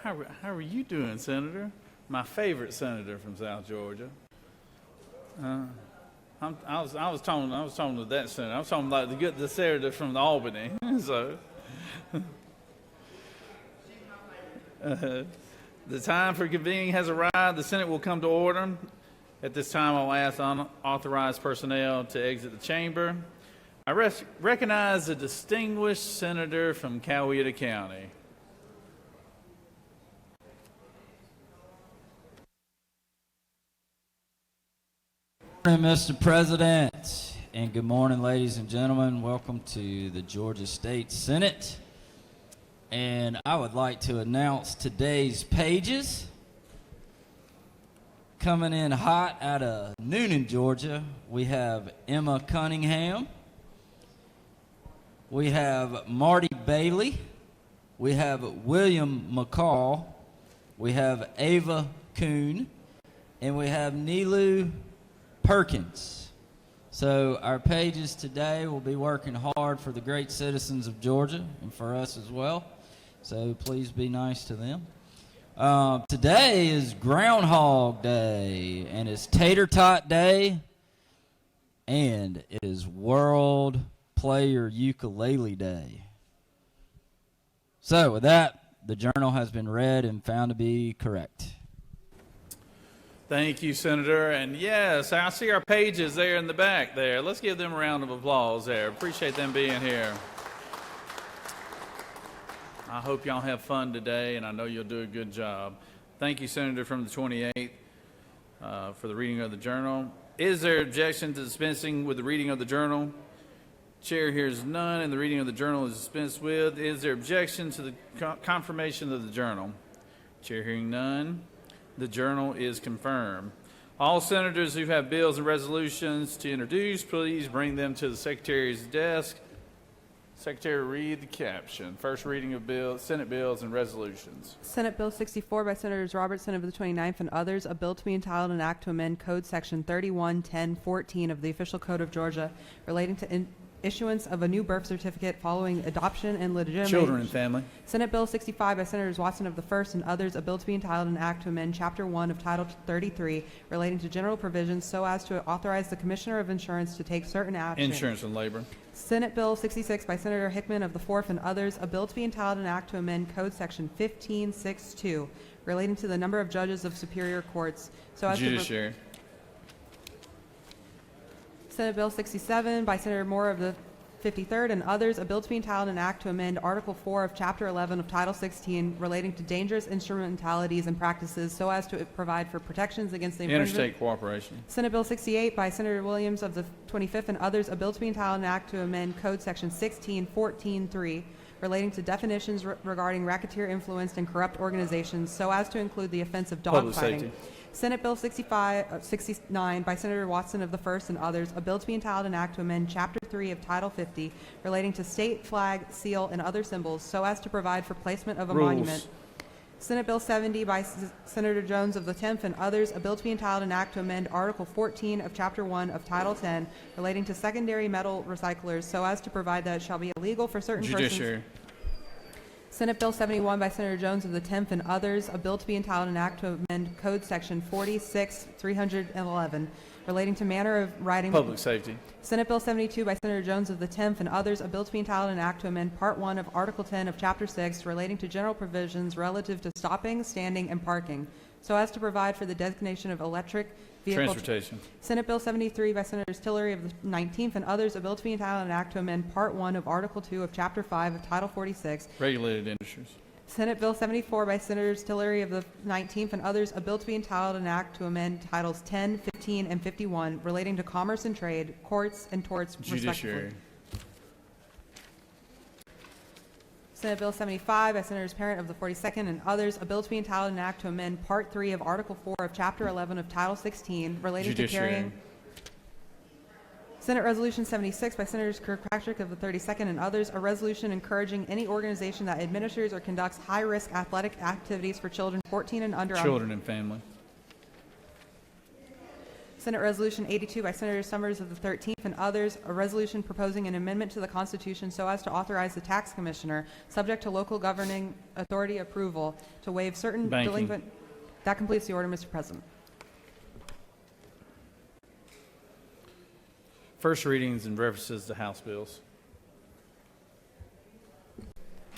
how are you doing, Senator? My favorite senator from South Georgia. I was talking to that senator. I was talking about the senator from Albany. So, the time for convening has arrived. The Senate will come to order. At this time, I'll ask unauthorized personnel to exit the chamber. I recognize a distinguished senator from Coweta County. Good morning, Mr. President, and good morning, ladies and gentlemen. Welcome to the Georgia State Senate. And I would like to announce today's pages. Coming in hot out of Noonan, Georgia, we have Emma Cunningham. We have Marty Bailey. We have William McCall. We have Ava Kuhn. And we have Nilu Perkins. So our pages today will be working hard for the great citizens of Georgia and for us as well. So please be nice to them. Today is Groundhog Day, and it's Tater Tot Day, and it is World Player Ukulele Day. So with that, the journal has been read and found to be correct. Thank you, Senator. And yes, I see our pages there in the back there. Let's give them a round of applause there. Appreciate them being here. I hope y'all have fun today, and I know you'll do a good job. Thank you, Senator from the 28th, for the reading of the journal. Is there objection to dispensing with the reading of the journal? Chair hears none, and the reading of the journal is dispensed with. Is there objection to the confirmation of the journal? Chair hearing none, the journal is confirmed. All senators who have bills and resolutions to introduce, please bring them to the Secretary's desk. Secretary, read the caption. First reading of Senate bills and resolutions. Senate Bill 64 by Senators Robertson of the 29th and others, a bill to be entitled an act to amend Code Section 311014 of the Official Code of Georgia relating to issuance of a new birth certificate following adoption and legitimation. Children and family. Senate Bill 65 by Senators Watson of the 1st and others, a bill to be entitled an act to amend Chapter 1 of Title 33 relating to general provisions so as to authorize the Commissioner of Insurance to take certain action. Insurance and labor. Senate Bill 66 by Senator Hickman of the 4th and others, a bill to be entitled an act to amend Code Section 1562 relating to the number of judges of superior courts so as Judiciary. Senate Bill 67 by Senator Moore of the 53rd and others, a bill to be entitled an act to amend Article 4 of Chapter 11 of Title 16 relating to dangerous instrumentalities and practices so as to provide for protections against the infringement. Interstate cooperation. Senate Bill 68 by Senator Williams of the 25th and others, a bill to be entitled an act to amend Code Section 1614.3 relating to definitions regarding racketeer influenced and corrupt organizations so as to include the offense of dogfighting. Senate Bill 69 by Senator Watson of the 1st and others, a bill to be entitled an act to amend Chapter 3 of Title 50 relating to state flag, seal, and other symbols so as to provide for placement of a monument. Senate Bill 70 by Senator Jones of the 10th and others, a bill to be entitled an act to amend Article 14 of Chapter 1 of Title 10 relating to secondary metal recyclers so as to provide that it shall be illegal for certain Judiciary. persons. Senate Bill 71 by Senator Jones of the 10th and others, a bill to be entitled an act to amend Code Section 46-311 relating to manner of writing. Public safety. Senate Bill 72 by Senator Jones of the 10th and others, a bill to be entitled an act to amend Part 1 of Article 10 of Chapter 6 relating to general provisions relative to stopping, standing, and parking so as to provide for the designation of electric vehicle. Transportation. Senate Bill 73 by Senators Tillery of the 19th and others, a bill to be entitled an act to amend Part 1 of Article 2 of Chapter 5 of Title 46. Regulated industries. Senate Bill 74 by Senators Tillery of the 19th and others, a bill to be entitled an act to amend Titles 10, 15, and 51 relating to commerce and trade, courts, and torts, Judiciary. respectively. Senate Bill 75 by Senators Parent of the 42nd and others, a bill to be entitled an act to amend Part 3 of Article 4 of Chapter 11 of Title 16 relating to carrying. Senate Resolution 76 by Senators Kirkpatrick of the 32nd and others, a resolution encouraging any organization that administers or conducts high-risk athletic activities for children 14 and under. Children and family. Senate Resolution 82 by Senator Summers of the 13th and others, a resolution proposing an amendment to the Constitution so as to authorize the tax commissioner, subject to local governing authority approval, to waive certain Banking. delinquent... That completes the order, Mr. President. First readings and references to House bills.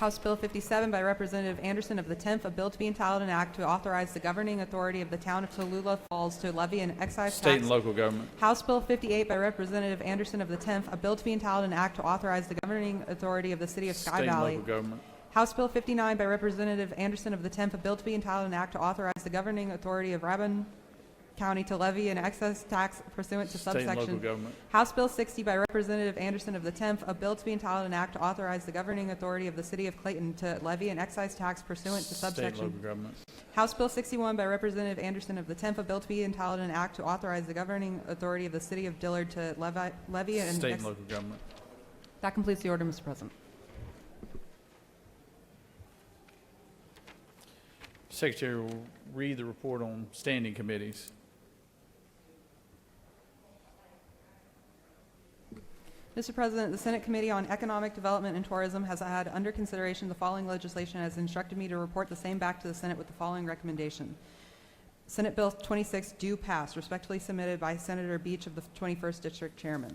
House Bill 57 by Representative Anderson of the 10th, a bill to be entitled an act to authorize the governing authority of the town of Tallulah Falls to levy an excise State tax. and local government. House Bill 58 by Representative Anderson of the 10th, a bill to be entitled an act to authorize the governing authority of the city of Sky State and Valley. local government. House Bill 59 by Representative Anderson of the 10th, a bill to be entitled an act to authorize the governing authority of Rabun County to levy an excess tax pursuant to State and local subsection. government. House Bill 60 by Representative Anderson of the 10th, a bill to be entitled an act to authorize the governing authority of the city of Clayton to levy an excise tax pursuant to State and subsection. local government. House Bill 61 by Representative Anderson of the 10th, a bill to be entitled an act to authorize the governing authority of the city of Dillard to levy an... State and local government. That completes the order, Mr. President. Secretary will read the report on standing committees. Mr. President, the Senate Committee on Economic Development and Tourism has had under consideration the following legislation and has instructed me to report the same back to the Senate with the following recommendation. Senate Bill 26 do pass, respectfully submitted by Senator Beach of the 21st District Chairman.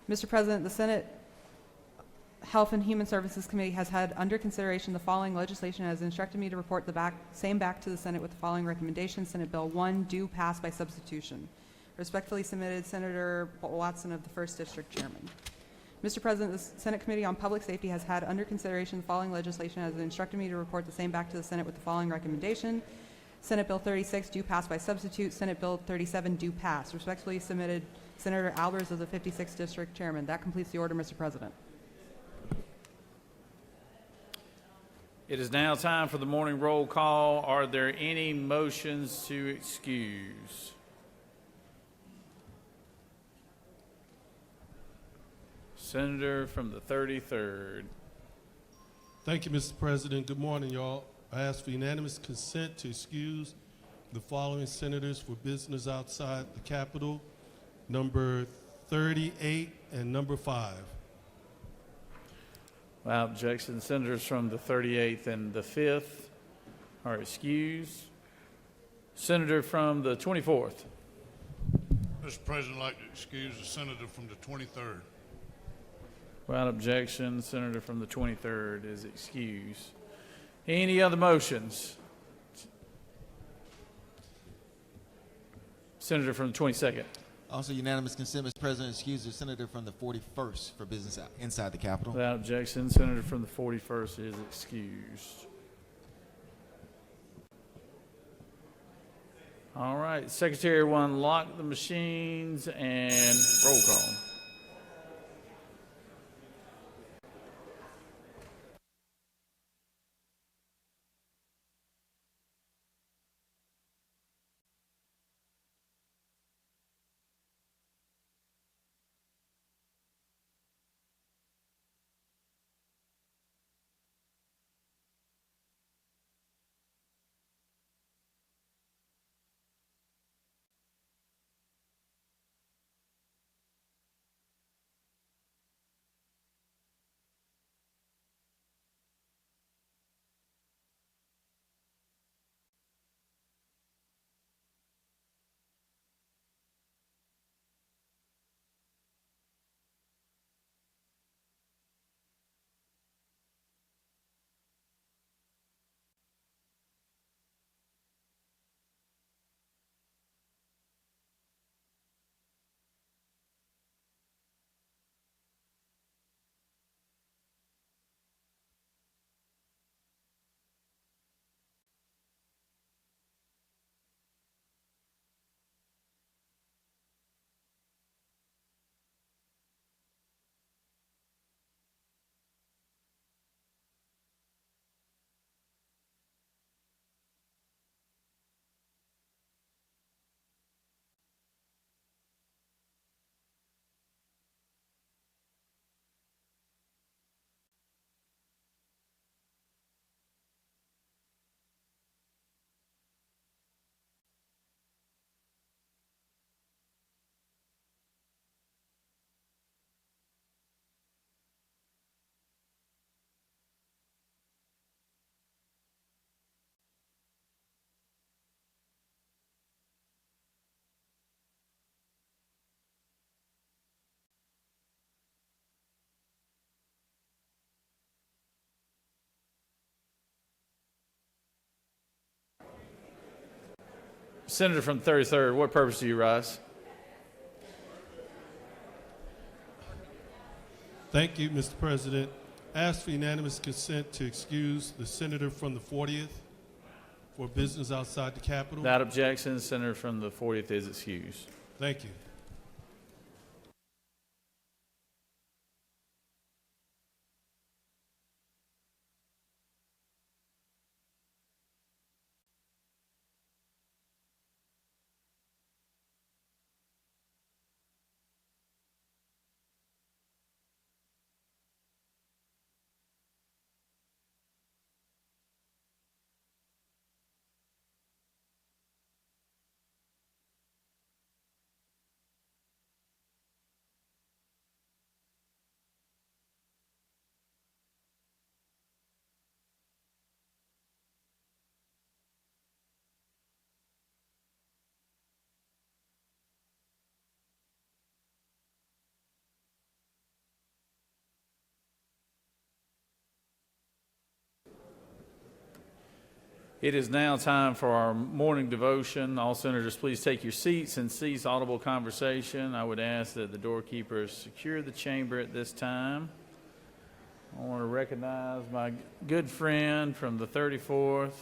Mr. President, the Senate Health and Human Services Committee has had under consideration the following legislation and has instructed me to report the same back to the Senate with the following recommendation. Senate Bill 1 do pass by substitution. Respectfully submitted, Senator Watson of the 1st District Chairman. Mr. President, the Senate Committee on Public Safety has had under consideration the following legislation and has instructed me to report the same back to the Senate with the following recommendation. Senate Bill 36 do pass by substitute. Senate Bill 37 do pass. Respectfully submitted, Senator Albers of the 56th District Chairman. That completes the order, Mr. President. It is now time for the morning roll call. Are there any motions to excuse? Senator from the 33rd. Thank you, Mr. President. Good morning, y'all. I ask for unanimous consent to excuse the following senators for business outside the Capitol, number 38 and number 5. Without objection, senators from the 38th and the 5th are excused. Senator from the 24th. Mr. President, I'd like to excuse the senator from the 23rd. Without objection, senator from the 23rd is excused. Any other motions? Senator from the 22nd. Also unanimous consent, Mr. President, excuse the senator from the 41st for business inside the Capitol. Without objection, senator from the 41st is excused. All right, Secretary will unlock the machines and roll call. Senator from the 33rd, what purpose do you rise? Thank you, Mr. President. Ask for unanimous consent to excuse the senator from the 40th for business outside the Capitol. Without objection, Senator from the 40th is excused. Thank you. It is now time for our morning devotion. All senators, please take your seats and cease audible conversation. I would ask that the doorkeepers secure the chamber at this time. I want to recognize my good friend from the 34th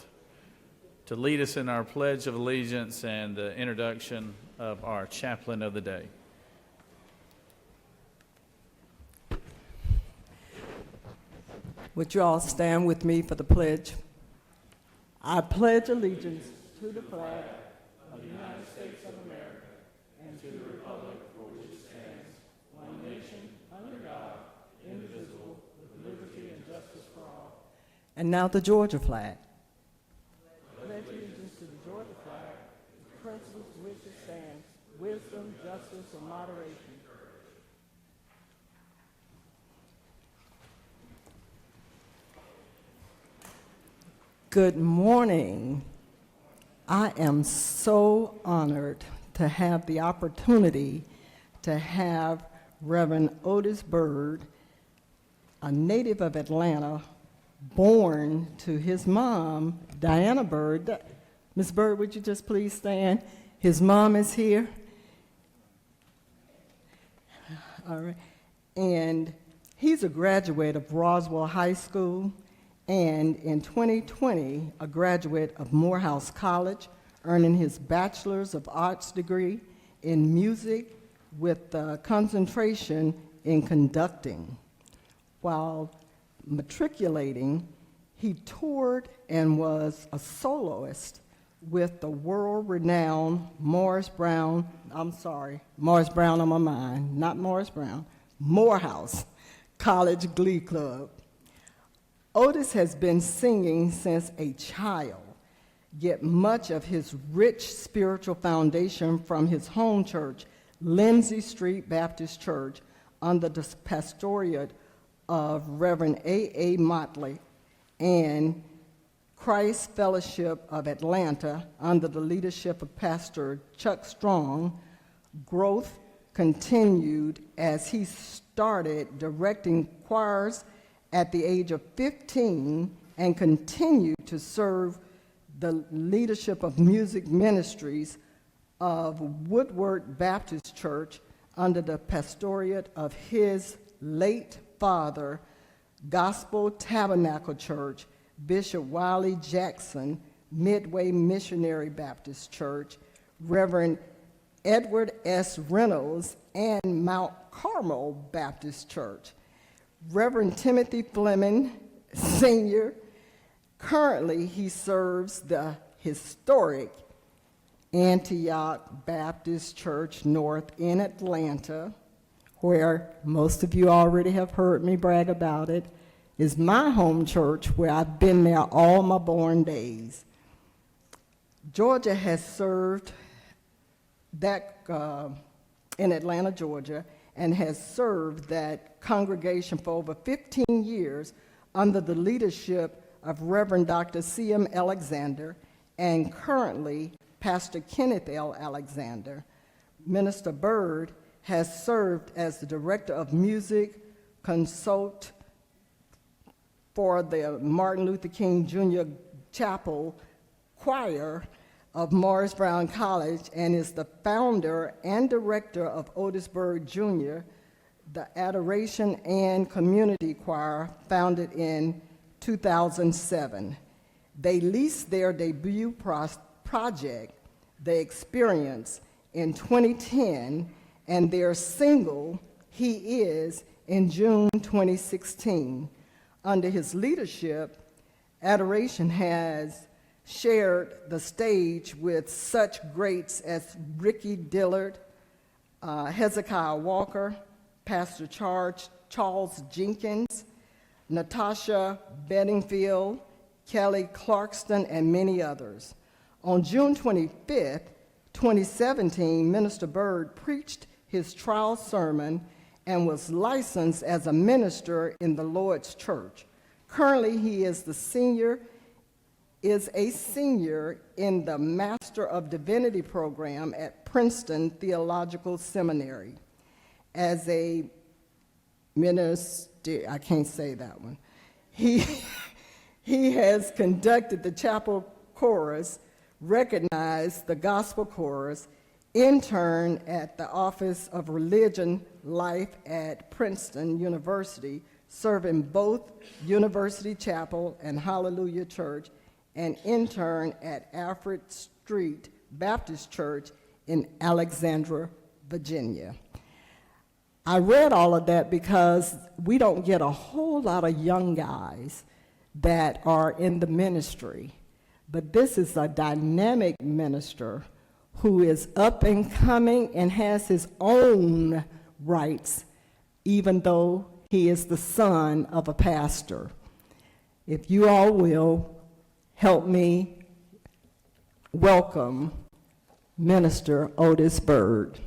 to lead us in our Pledge of Allegiance and the introduction of our chaplain of the day. Would you all stand with me for the pledge? I pledge allegiance to the flag of the United States of America and to the republic for which it stands, one nation, under God, indivisible, with liberty and justice for all. And now the Georgia flag. Pledge allegiance to the Georgia flag, the principles to which it stands, wisdom, justice, and moderation. Good morning. I am so honored to have the opportunity to have Reverend Otis Byrd, a native of Atlanta, born to his mom, Diana Byrd. Ms. Byrd, would you just please stand? His mom is here. All right. And he's a graduate of Roswell High School, and in 2020, a graduate of Morehouse College, earning his Bachelor's of Arts degree in music with a concentration in conducting. While matriculating, he toured and was a soloist with the world-renowned Morris Brown on my mind, not Morris Brown, Morehouse College Glee Club. Otis has been singing since a child, yet much of his rich spiritual foundation from his home church, Lindsay Street Baptist Church, under the pastorate of Reverend A.A. Motley, and Christ Fellowship of Atlanta, under the leadership of Pastor Chuck Strong. Growth continued as he started directing choirs at the age of 15 and continued to serve the leadership of music ministries of Woodward Baptist Church under the pastorate of his late father, Gospel Tabernacle Church, Bishop Wiley Jackson, Midway Missionary Baptist Church, Reverend Edward S. Reynolds, and Mount Carmel Baptist Church. Reverend Timothy Fleming, Sr., currently he serves the historic Antioch Baptist Church North in Atlanta, where most of you already have heard me brag about it, is my home church where I've been there all my born days. Georgia has served that in Atlanta, Georgia, and has served that congregation for over 15 years under the leadership of Reverend Dr. C.M. Alexander and currently Pastor Kenneth L. Alexander. Minister Byrd has served as the Director of Music Consult for the Martin Luther King Jr. Chapel Choir of Morris Brown College and is the founder and director of Otisburg Jr., the Adoration and Community Choir, founded in 2007. They leased their debut project, The Experience, in 2010, and their single, He Is, in June 2016. Under his leadership, Adoration has shared the stage with such greats as Ricky Dillard, Hezekiah Walker, Pastor Charles Jenkins, Natasha Bedingfield, Kelly Clarkston, and many others. On June 25th, 2017, Minister Byrd preached his trial sermon and was licensed as a minister in the Lord's Church. Currently, he is a senior in the Master of Divinity program at Princeton Theological Seminary. As a minister, I can't say that one. He has conducted the chapel chorus, recognized the gospel chorus, interned at the Office of Religion Life at Princeton University, serving both University Chapel and Hallelujah Church, and interned at Alfred Street Baptist Church in Alexandria, Virginia. I read all of that because we don't get a whole lot of young guys that are in the ministry. But this is a dynamic minister who is up and coming and has his own rights, even though he is the son of a pastor. If you all will help me welcome Minister Otis Byrd.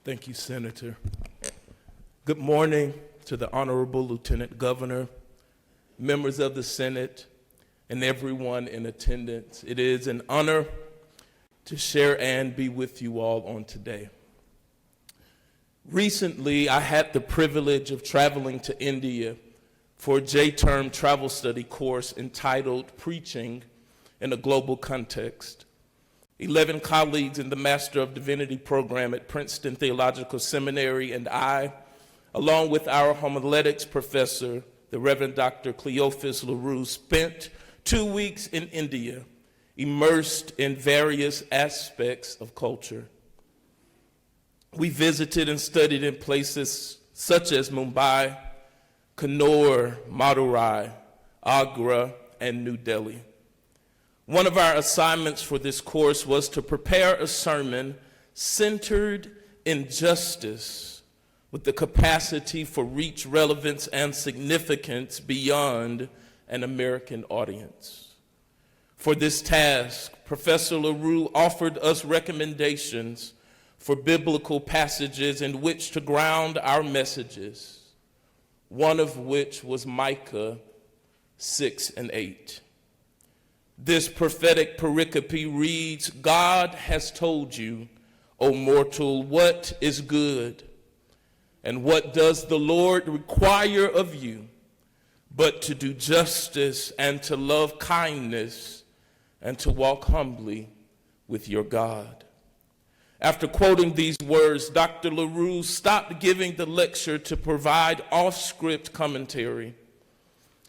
Thank you, Senator. Good morning to the Honorable Lieutenant Governor, members of the Senate, and everyone in attendance. It is an honor to share and be with you all on today. Recently, I had the privilege of traveling to India for a J-term travel study course entitled Preaching in a Global Context. 11 colleagues in the Master of Divinity program at Princeton Theological Seminary and I, along with our homiletics professor, the Reverend Dr. Cleophas LaRue, spent 2 weeks in India, immersed in various aspects of culture. We visited and studied in places such as Mumbai, Kannur, Madurai, Agra, and New Delhi. One of our assignments for this course was to prepare a sermon centered in justice with the capacity for reach, relevance, and significance beyond an American audience. For this task, Professor LaRue offered us recommendations for biblical passages in which to ground our messages, one of which was Micah 6 and 8. This prophetic pericope reads, God has told you, O mortal, what is good, and what does the Lord require of you, but to do justice and to love kindness and to walk humbly with your God. After quoting these words, Dr. LaRue stopped giving the lecture to provide off-script commentary.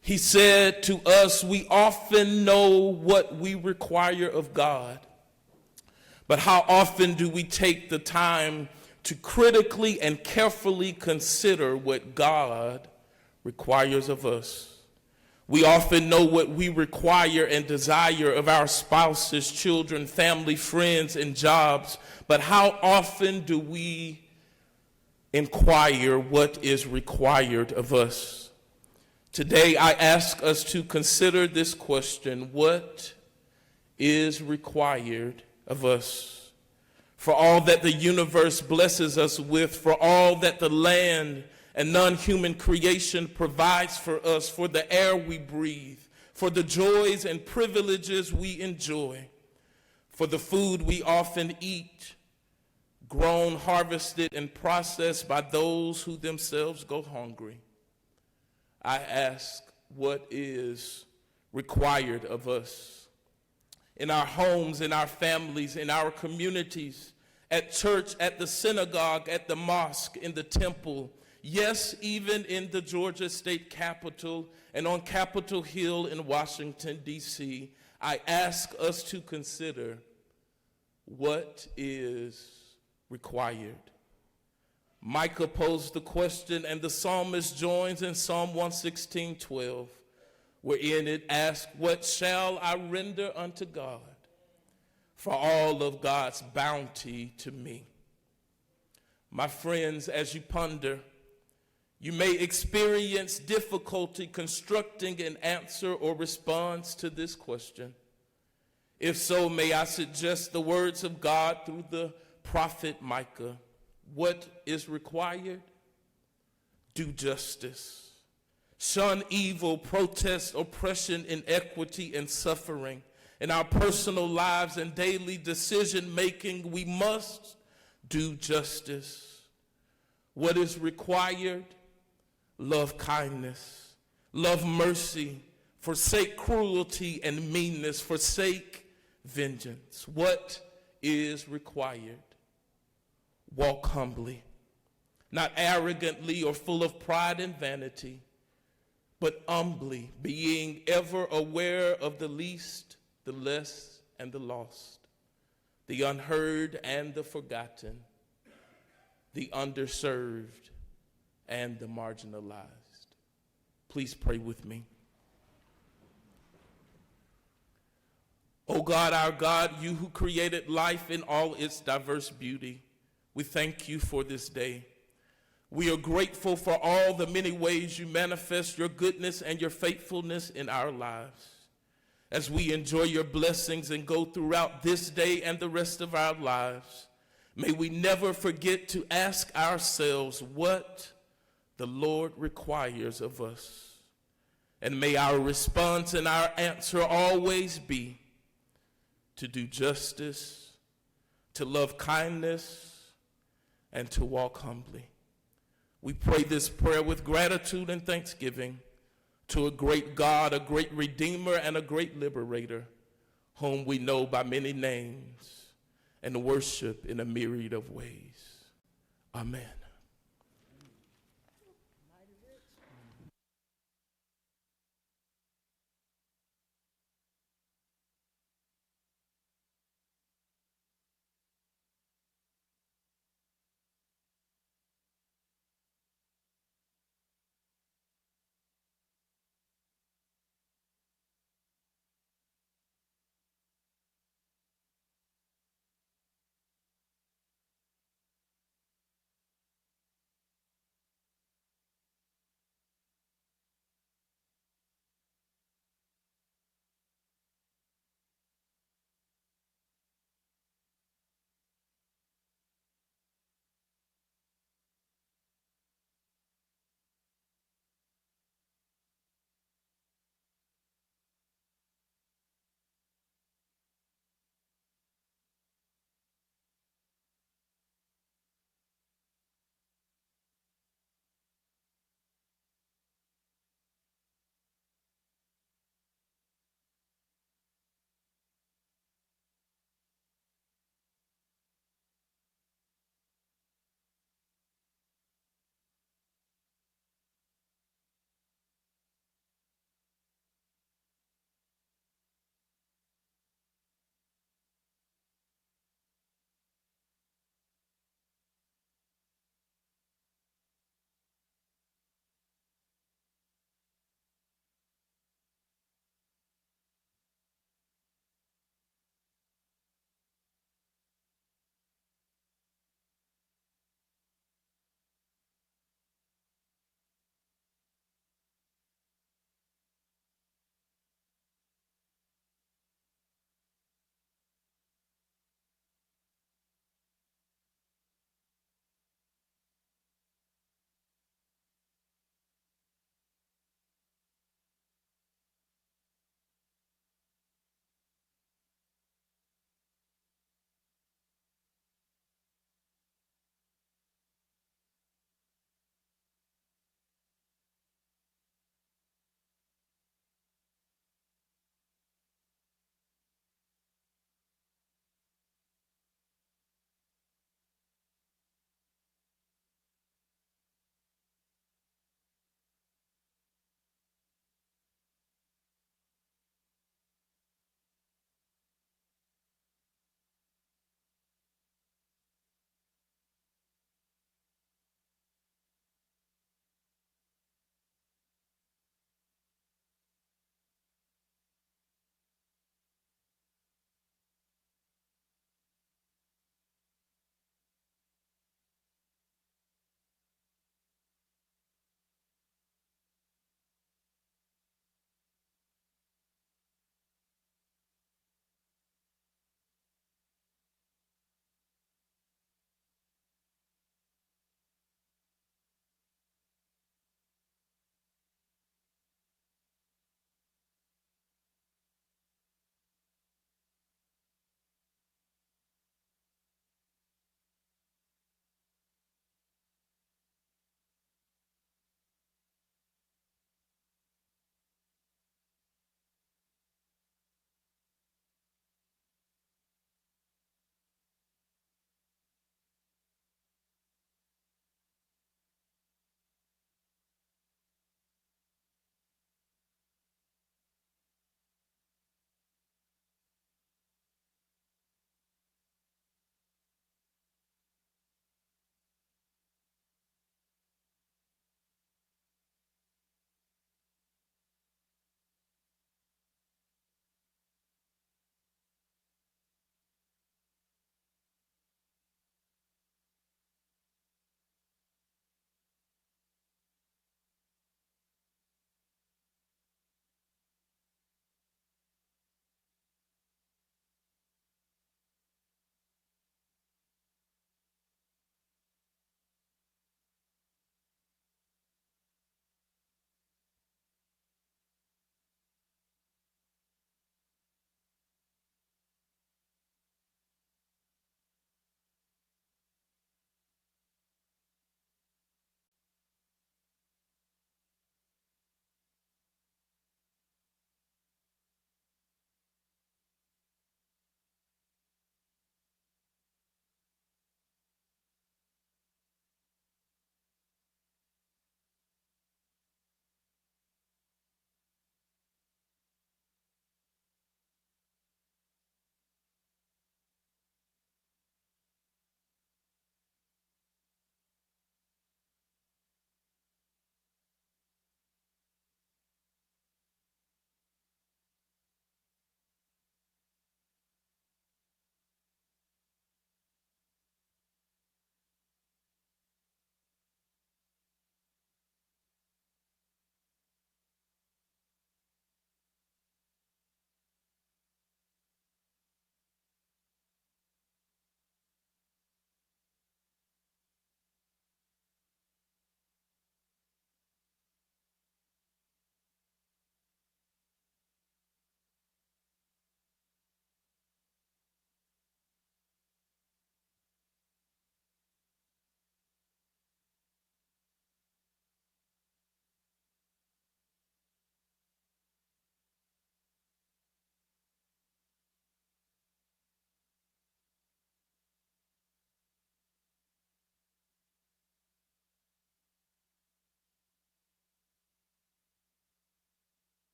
He said to us, we often know what we require of God, but how often do we take the time to critically and carefully consider what God requires of us? We often know what we require and desire of our spouses, children, family, friends, and jobs, but how often do we inquire what is required of us? Today, I ask us to consider this question: what is required of us? For all that the universe blesses us with, for all that the land and non-human creation provides for us, for the air we breathe, for the joys and privileges we enjoy, for the food we often eat, grown, harvested, and processed by those who themselves go hungry. I ask, what is required of us? In our homes, in our families, in our communities, at church, at the synagogue, at the mosque, in the temple, yes, even in the Georgia State Capitol and on Capitol Hill in Washington, D.C., I ask us to consider what is required. Micah posed the question, and the psalmist joins in Psalm 116:12, wherein it asks, "What shall I render unto God for all of God's bounty to me?" My friends, as you ponder, you may experience difficulty constructing an answer or response to this question. If so, may I suggest the words of God through the prophet Micah. What is required? Do justice. Shun evil, protest oppression, inequity, and suffering. In our personal lives and daily decision making, we must do justice. What is required? Love kindness, love mercy, forsake cruelty and meanness, forsake vengeance. What is required? Walk humbly, not arrogantly or full of pride and vanity, but humbly, being ever aware of the least, the less, and the lost, the unheard and the forgotten, the underserved and the marginalized. Please pray with me. O God, our God, you who created life in all its diverse beauty, we thank you for this day. We are grateful for all the many ways you manifest your goodness and your faithfulness in our lives. As we enjoy your blessings and go throughout this day and the rest of our lives, may we never forget to ask ourselves what the Lord requires of us. And may our response and our answer always be to do justice, to love kindness, and to walk humbly. We pray this prayer with gratitude and thanksgiving to a great God, a great Redeemer, and a great Liberator, whom we know by many names and worship in a myriad of ways. Amen.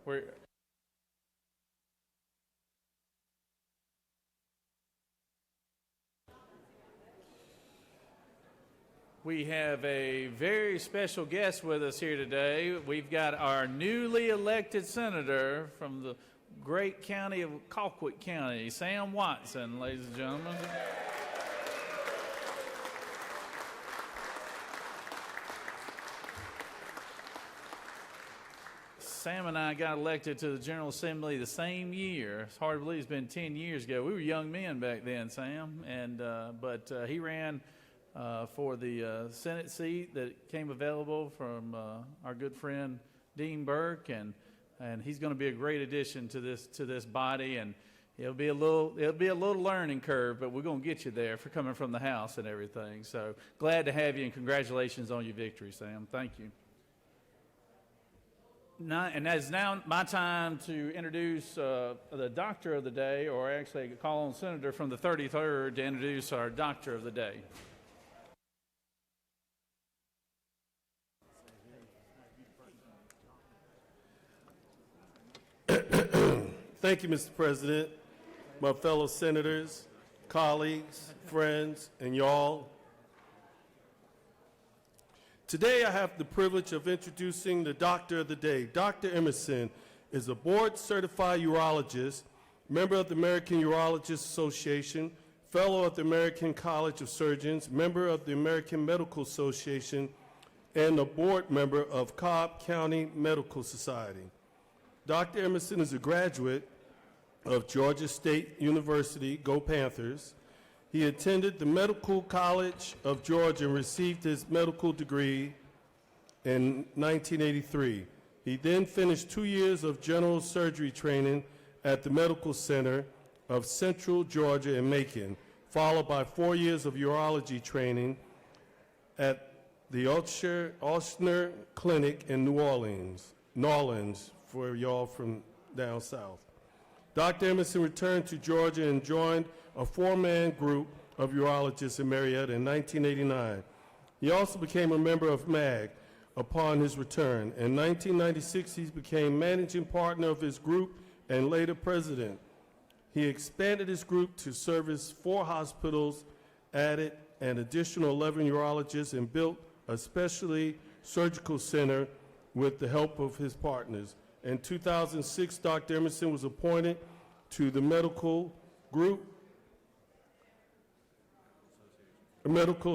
We have a very special guest with us here today. We've got our newly elected senator from the great county of Colquitt County, Sam Watson, ladies and gentlemen. Sam and I got elected to the General Assembly the same year. It's hard to believe it's been 10 years ago. We were young men back then, Sam, but he ran for the Senate seat that came available from our good friend Dean Burke, and he's going to be a great addition to this body, and it'll be a little learning curve, but we're going to get you there for coming from the House and everything. So glad to have you, and congratulations on your victory, Sam. Thank you. And it's now my time to introduce the doctor of the day, or actually call on Senator from the 33rd to introduce our doctor of the day. Thank you, Mr. President, my fellow senators, colleagues, friends, and y'all. Today I have the privilege of introducing the Doctor of the Day. Dr. Emerson is a board-certified urologist, member of the American Urologists Association, fellow of the American College of Surgeons, member of the American Medical Association, and a board member of Cobb County Medical Society. Dr. Emerson is a graduate of Georgia State University, Go Panthers. He attended the Medical College of Georgia and received his medical degree in 1983. He then finished 2 years of general surgery training at the Medical Center of Central Georgia in Macon, followed by 4 years of urology training at the Ochsner Clinic in New Orleans, for y'all from down south. Dr. Emerson returned to Georgia and joined a four-man group of urologists in Marietta in 1989. He also became a member of MAG upon his return. In 1996, he became managing partner of his group and later president. He expanded his group to service 4 hospitals, added an additional 11 urologists, and built a specialty surgical center with the help of his partners. In 2006, Dr. Emerson was appointed to the Medical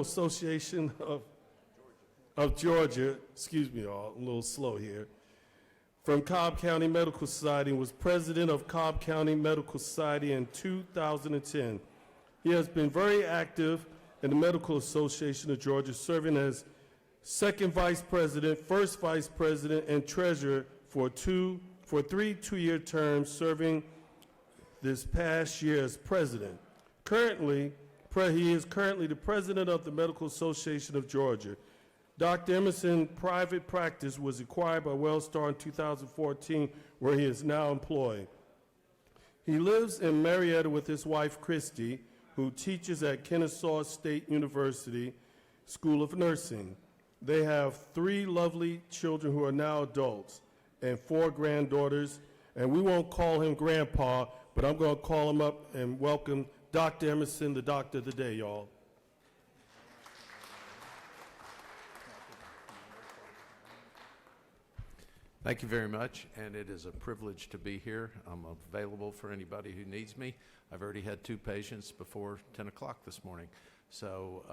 Association of Georgia, excuse me all, I'm a little slow here, from Cobb County Medical Society, and was president of Cobb County Medical Society in 2010. He has been very active in the Medical Association of Georgia, serving as second vice president, first vice president, and treasurer for 3 two-year terms, serving this past year as president. He is currently the president of the Medical Association of Georgia. Dr. Emerson's private practice was acquired by Wellstar in 2014, where he is now employed. He lives in Marietta with his wife, Christy, who teaches at Kennesaw State University School of Nursing. They have 3 lovely children who are now adults and 4 granddaughters, and we won't call him Grandpa, but I'm going to call him up and welcome Dr. Emerson, the Doctor of the Day, y'all. Thank you very much, and it is a privilege to be here. I'm available for anybody who needs me. I've already had 2 patients before 10 o'clock this morning. So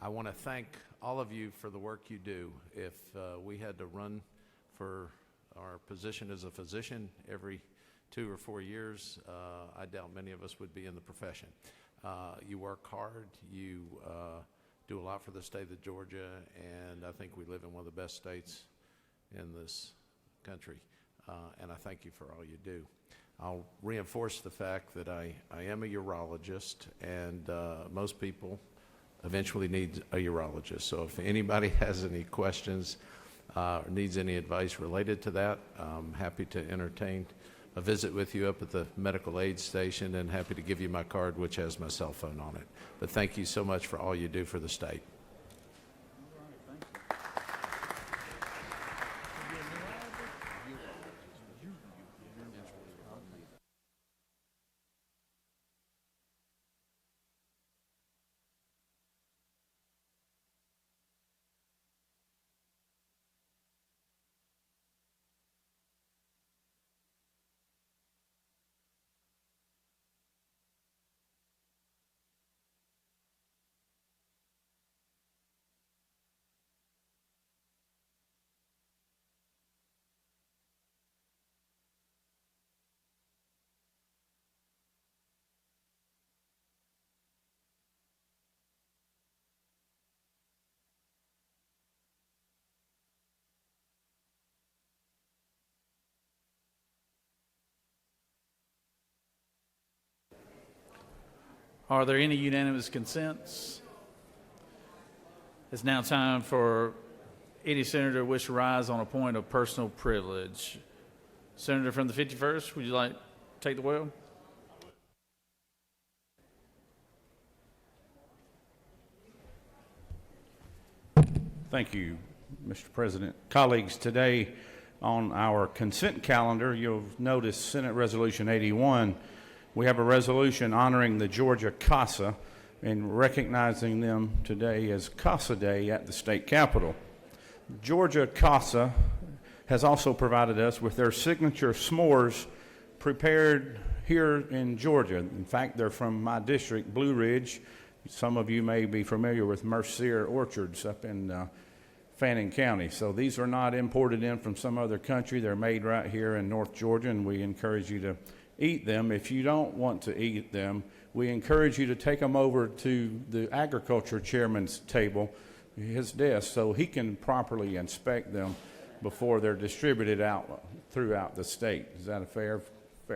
I want to thank all of you for the work you do. If we had to run for our position as a physician every 2 or 4 years, I doubt many of us would be in the profession. You work hard, you do a lot for the state of Georgia, and I think we live in one of the best states in this country, and I thank you for all you do. I'll reinforce the fact that I am a urologist, and most people eventually need a urologist. So if anybody has any questions or needs any advice related to that, I'm happy to entertain a visit with you up at the medical aid station, and happy to give you my card, which has my cell phone on it. But thank you so much for all you do for the state. Are there any unanimous consents? It's now time for any senator who wish to rise on a point of personal privilege. Senator from the 51st, would you like to take the wheel? Thank you, Mr. President. Colleagues, today on our consent calendar, you'll notice Senate Resolution 81. We have a resolution honoring the Georgia CASA and recognizing them today as CASA Day at the state capitol. Georgia CASA has also provided us with their signature s'mores prepared here in Georgia. In fact, they're from my district, Blue Ridge. Some of you may be familiar with Mercier Orchards up in Fannin County. So these are not imported in from some other country. They're made right here in North Georgia, and we encourage you to eat them. If you don't want to eat them, we encourage you to take them over to the agriculture chairman's table, his desk, so he can properly inspect them before they're distributed out throughout the state. Is that a fair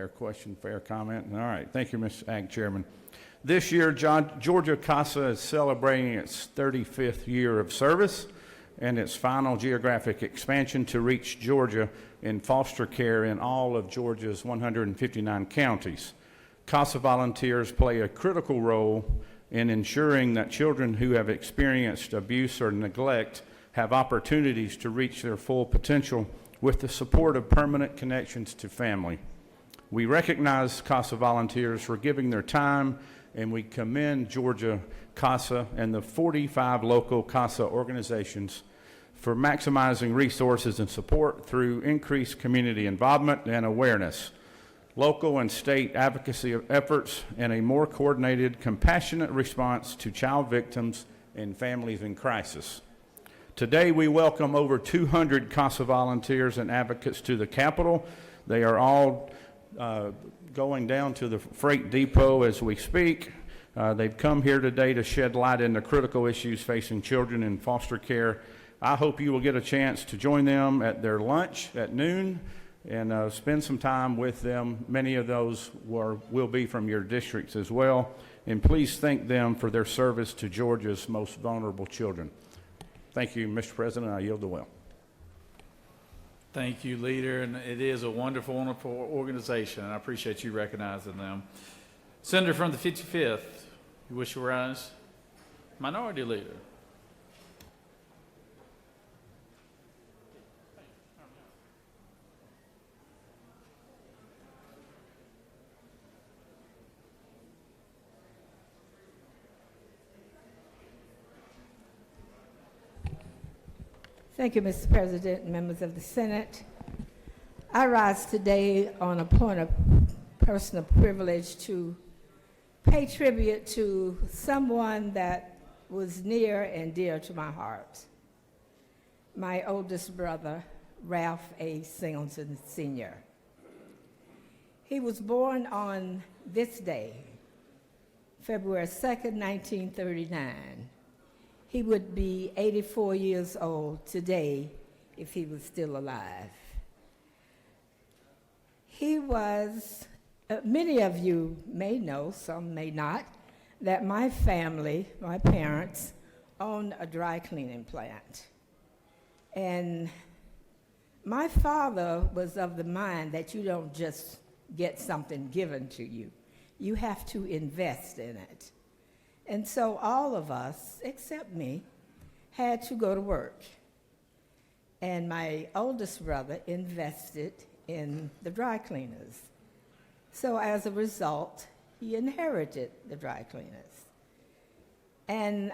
question, fair comment? All right. Thank you, Mr. Ag Chairman. This year, Georgia CASA is celebrating its 35th year of service and its final geographic expansion to reach Georgia in foster care in all of Georgia's 159 counties. CASA volunteers play a critical role in ensuring that children who have experienced abuse or neglect have opportunities to reach their full potential with the support of permanent connections to family. We recognize CASA volunteers for giving their time, and we commend Georgia CASA and the 45 local CASA organizations for maximizing resources and support through increased community involvement and awareness, local and state advocacy efforts, and a more coordinated, compassionate response to child victims and families in crisis. Today, we welcome over 200 CASA volunteers and advocates to the Capitol. They are all going down to the freight depot as we speak. They've come here today to shed light into critical issues facing children in foster care. I hope you will get a chance to join them at their lunch at noon and spend some time with them. Many of those will be from your districts as well. And please thank them for their service to Georgia's most vulnerable children. Thank you, Mr. President. I yield the will. Thank you, Leader, and it is a wonderful, wonderful organization, and I appreciate you recognizing them. Senator from the 55th, you wish to rise? Minority Leader. Thank you, Mr. President and members of the Senate. I rise today on a point of personal privilege to pay tribute to someone that was near and dear to my heart. My oldest brother, Ralph A. Singleton, Sr. He was born on this day, February 2nd, 1939. He would be 84 years old today if he was still alive. He was, many of you may know, some may not, that my family, my parents, owned a dry cleaning plant. And my father was of the mind that you don't just get something given to you. You have to invest in it. And so all of us, except me, had to go to work. And my oldest brother invested in the dry cleaners. So as a result, he inherited the dry cleaners. And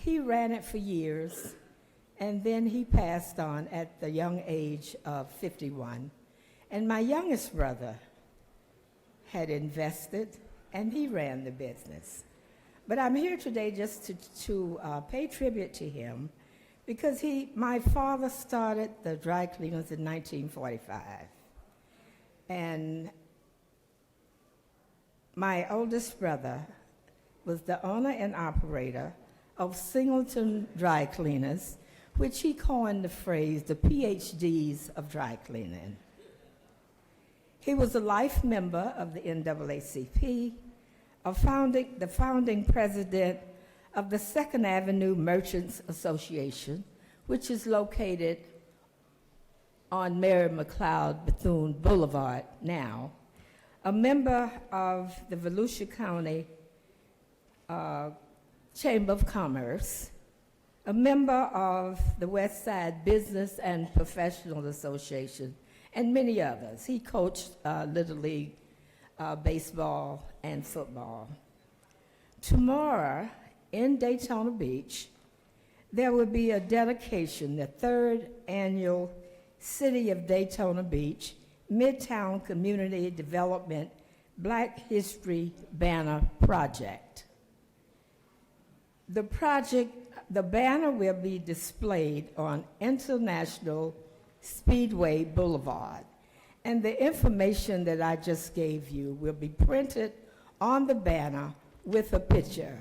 he ran it for years, and then he passed on at the young age of 51. And my youngest brother had invested, and he ran the business. But I'm here today just to pay tribute to him because my father started the dry cleaners in 1945. And my oldest brother was the owner and operator of Singleton Dry Cleaners, which he coined the phrase, the PhDs of dry cleaning. He was a life member of the NAACP, the founding president of the Second Avenue Merchants Association, which is located on Mary McLeod Bethune Boulevard now, a member of the Volusia County Chamber of Commerce, a member of the West Side Business and Professional Association, and many others. He coached Little League baseball and football. Tomorrow in Daytona Beach, there will be a dedication, the third annual City of Daytona Beach Midtown Community Development Black History Banner Project. The banner will be displayed on International Speedway Boulevard, and the information that I just gave you will be printed on the banner with a picture.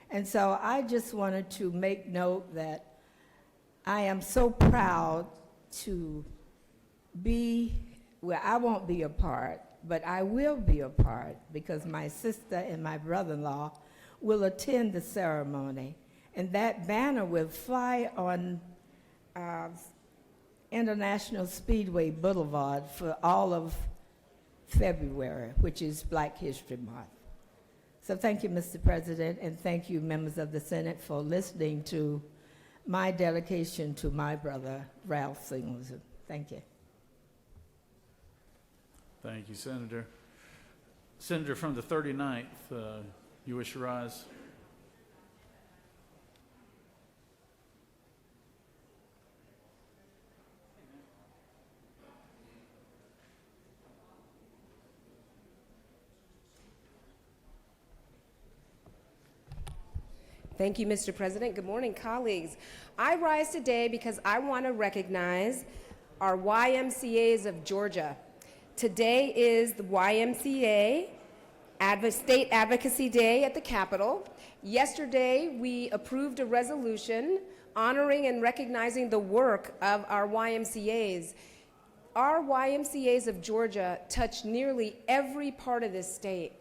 And so I just wanted to make note that I am so proud to be, well, I won't be a part, but I will be a part because my sister and my brother-in-law will attend the ceremony. And that banner will fly on International Speedway Boulevard for all of February, which is Black History Month. So thank you, Mr. President, and thank you, members of the Senate, for listening to my dedication to my brother, Ralph Singleton. Thank you. Thank you, Senator. Senator from the 39th, you wish to rise? Thank you, Mr. President. Good morning, colleagues. I rise today because I want to recognize our YMCAs of Georgia. Today is the YMCA State Advocacy Day at the Capitol. Yesterday, we approved a resolution honoring and recognizing the work of our YMCAs. Our YMCAs of Georgia touch nearly every part of this state.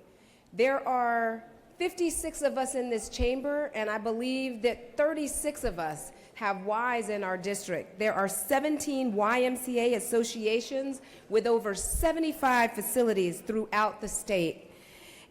There are 56 of us in this chamber, and I believe that 36 of us have Ys in our district. There are 17 YMCA associations with over 75 facilities throughout the state.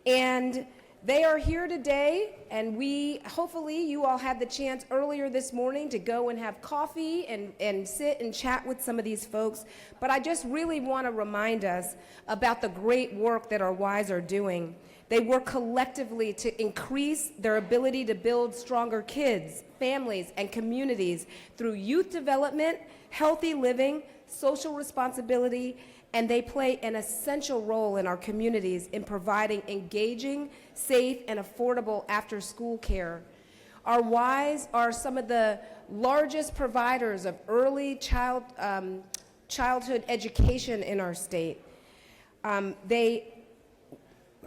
And they are here today, and hopefully you all had the chance earlier this morning to go and have coffee and sit and chat with some of these folks. But I just really want to remind us about the great work that our Ys are doing. They work collectively to increase their ability to build stronger kids, families, and communities through youth development, healthy living, social responsibility, and they play an essential role in our communities in providing engaging, safe, and affordable after-school care. Our Ys are some of the largest providers of early childhood education in our state.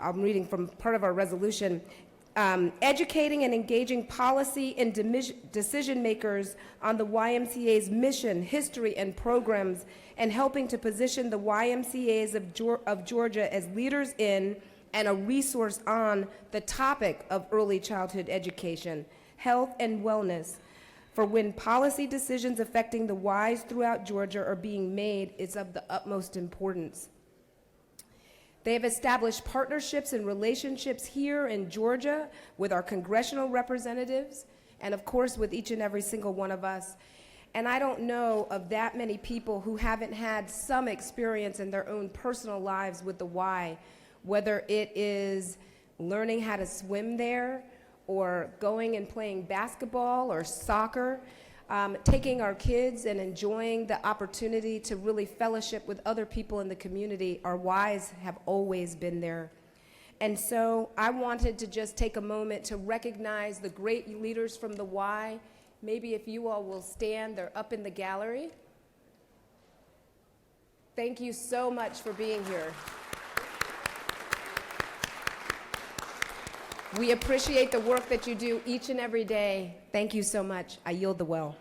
I'm reading from part of our resolution, educating and engaging policy and decision makers on the YMCA's mission, history, and programs, and helping to position the YMCAs of Georgia as leaders in and a resource on the topic of early childhood education, health, and wellness. For when policy decisions affecting the Ys throughout Georgia are being made, it's of the utmost importance. They have established partnerships and relationships here in Georgia with our congressional representatives and, of course, with each and every single one of us. And I don't know of that many people who haven't had some experience in their own personal lives with the Y, whether it is learning how to swim there or going and playing basketball or soccer. Taking our kids and enjoying the opportunity to really fellowship with other people in the community. Our Ys have always been there. And so I wanted to just take a moment to recognize the great leaders from the Y. Maybe if you all will stand, they're up in the gallery. Thank you so much for being here. We appreciate the work that you do each and every day. Thank you so much. I yield the well.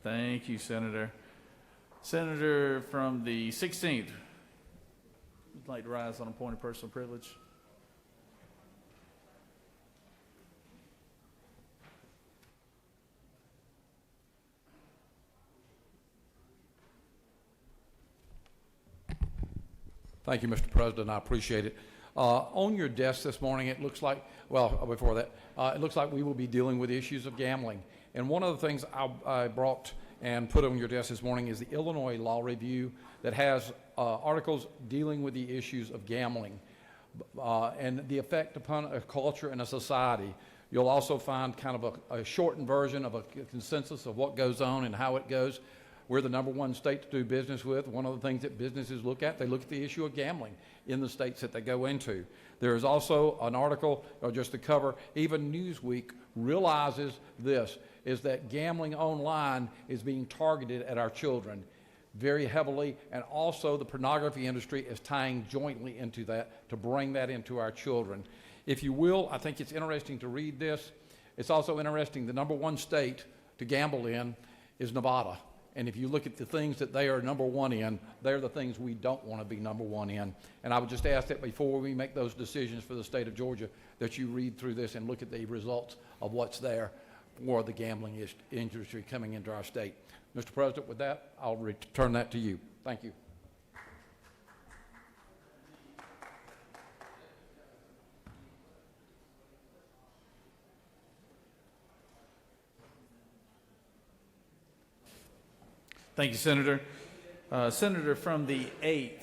Thank you, Senator. Senator from the 16th. Would like to rise on a point of personal privilege. Thank you, Mr. President. I appreciate it. On your desk this morning, it looks like, well, before that, it looks like we will be dealing with issues of gambling. And one of the things I brought and put on your desk this morning is the Illinois Law Review that has articles dealing with the issues of gambling and the effect upon a culture and a society. You'll also find kind of a shortened version of a consensus of what goes on and how it goes. We're the #1 state to do business with. One of the things that businesses look at, they look at the issue of gambling in the states that they go into. There is also an article, or just to cover, even Newsweek realizes this, is that gambling online is being targeted at our children very heavily, and also the pornography industry is tying jointly into that to bring that into our children. If you will, I think it's interesting to read this. It's also interesting, the #1 state to gamble in is Nevada. And if you look at the things that they are #1 in, they're the things we don't want to be #1 in. And I would just ask that before we make those decisions for the state of Georgia, that you read through this and look at the results of what's there for the gambling industry coming into our state. Mr. President, with that, I'll return that to you. Thank you. Thank you, Senator. Senator from the 8th,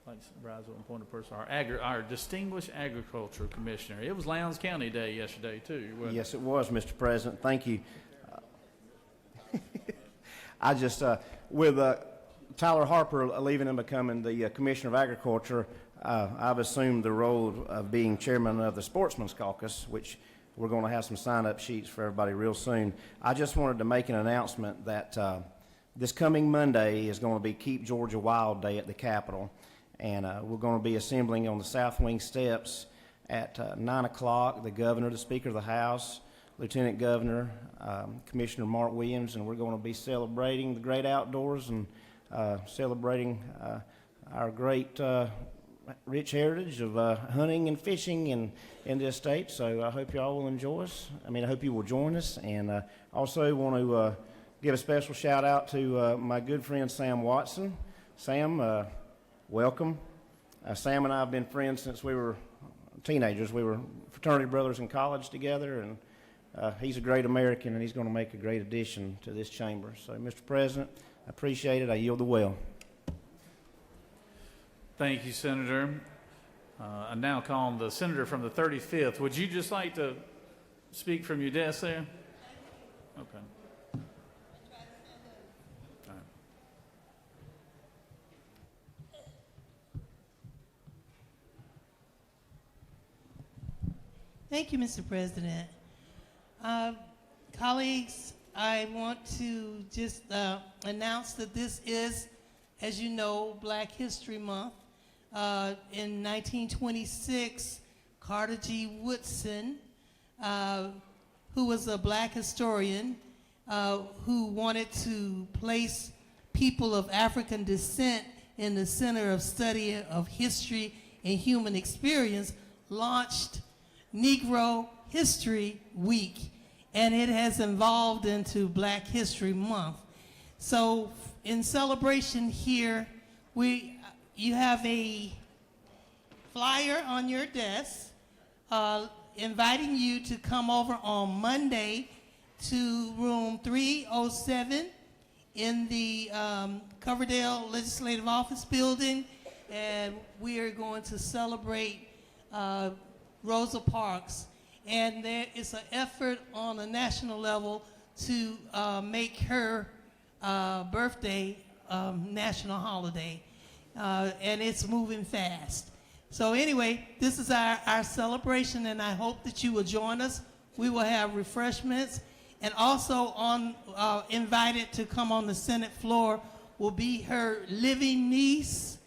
like to rise on point of person, our distinguished agriculture commissioner. It was Lowndes County Day yesterday, too. wasn't it? Yes, it was, Mr. President. Thank you. I just, with Tyler Harper leaving and becoming the Commissioner of Agriculture, I've assumed the role of being chairman of the Sportsman's Caucus, which we're going to have some sign-up sheets for everybody real soon. I just wanted to make an announcement that this coming Monday is going to be Keep Georgia Wild Day at the Capitol, and we're going to be assembling on the South Wing steps at 9 o'clock. The governor, the Speaker of the House, Lieutenant Governor, Commissioner Mark Williams, and we're going to be celebrating the great outdoors and celebrating our great rich heritage of hunting and fishing in this state. So I hope you all will enjoy us. I hope you will join us. And also want to give a special shout out to my good friend Sam Watson. Sam, welcome. Sam and I have been friends since we were teenagers. We were fraternity brothers in college together, and he's a great American, and he's going to make a great addition to this chamber. So, Mr. President, I appreciate it. I yield the well. Thank you, Senator. I now call on the senator from the 35th. Would you just like to speak from your desk there? Okay. All right. Thank you, Mr. President. Colleagues, I want to just announce that this is, as you know, Black History Month. In 1926, Carter G. Woodson, who was a black historian who wanted to place people of African descent in the center of study of history and human experience, launched Negro History Week, and it has evolved into Black History Month. So in celebration here, you have a flyer on your desk inviting you to come over on Monday to room 307 in the Coverdale Legislative Office Building, and we are going to celebrate Rosa Parks. And there is an effort on a national level to make her birthday national holiday. And it's moving fast. So anyway, this is our celebration, and I hope that you will join us. We will have refreshments, and also invited to come on the Senate floor will be her living niece,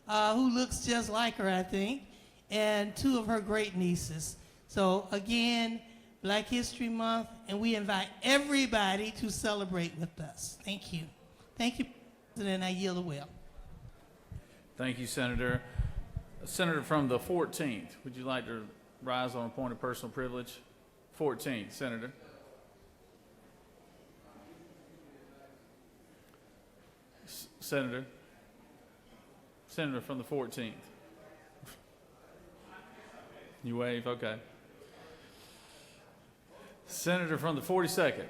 who looks just like her, I think, and two of her great nieces. So again, Black History Month, and we invite everybody to celebrate with us. Thank you. Thank you, President. I yield the will. Thank you, Senator. Senator from the 14th, would you like to rise on a point of personal privilege? 14th, Senator. Senator. Senator from the 14th. You wave? Okay. Senator from the 42nd.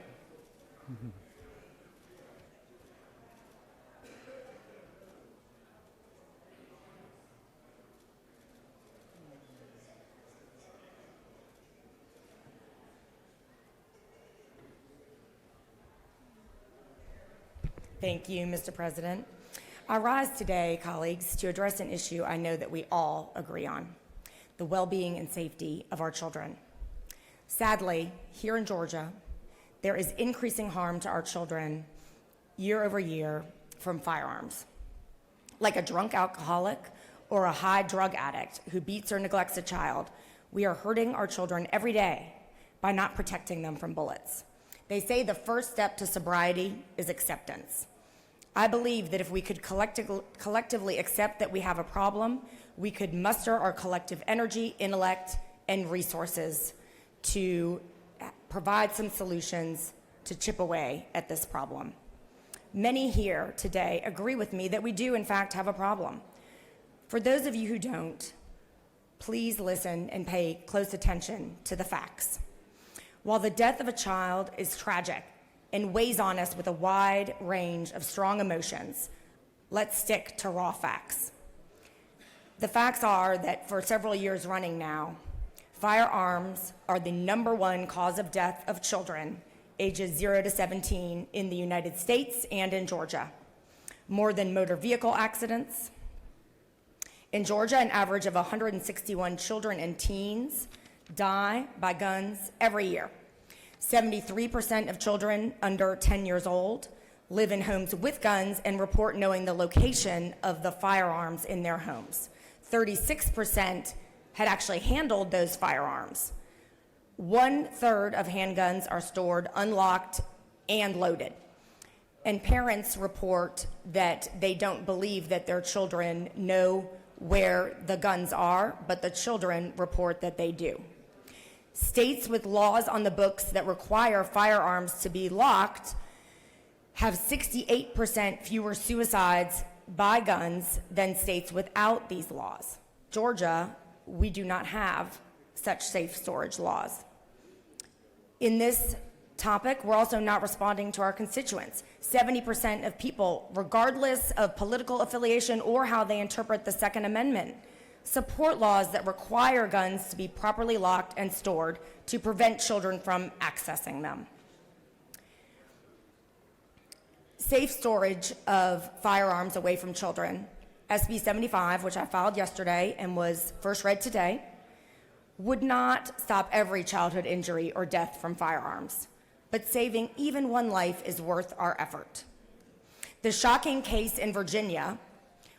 Thank you, Mr. President. I rise today, colleagues, to address an issue I know that we all agree on: the well-being and safety of our children. Sadly, here in Georgia, there is increasing harm to our children year over year from firearms. Like a drunk alcoholic or a high drug addict who beats or neglects a child, we are hurting our children every day by not protecting them from bullets. They say the first step to sobriety is acceptance. I believe that if we could collectively accept that we have a problem, we could muster our collective energy, intellect, and resources to provide some solutions to chip away at this problem. Many here today agree with me that we do, in fact, have a problem. For those of you who don't, please listen and pay close attention to the facts. While the death of a child is tragic and weighs on us with a wide range of strong emotions, let's stick to raw facts. The facts are that for several years running now, firearms are the #1 cause of death of children ages 0 to 17 in the United States and in Georgia. More than motor vehicle accidents. In Georgia, an average of 161 children and teens die by guns every year. 73% of children under 10 years old live in homes with guns and report knowing the location of the firearms in their homes. 36% had actually handled those firearms. 1/3 of handguns are stored unlocked and loaded. And parents report that they don't believe that their children know where the guns are, but the children report that they do. States with laws on the books that require firearms to be locked have 68% fewer suicides by guns than states without these laws. Georgia, we do not have such safe storage laws. In this topic, we're also not responding to our constituents. 70% of people, regardless of political affiliation or how they interpret the Second Amendment, support laws that require guns to be properly locked and stored to prevent children from accessing them. Safe storage of firearms away from children, SB 75, which I filed yesterday and was first read today, would not stop every childhood injury or death from firearms, but saving even one life is worth our effort. The shocking case in Virginia,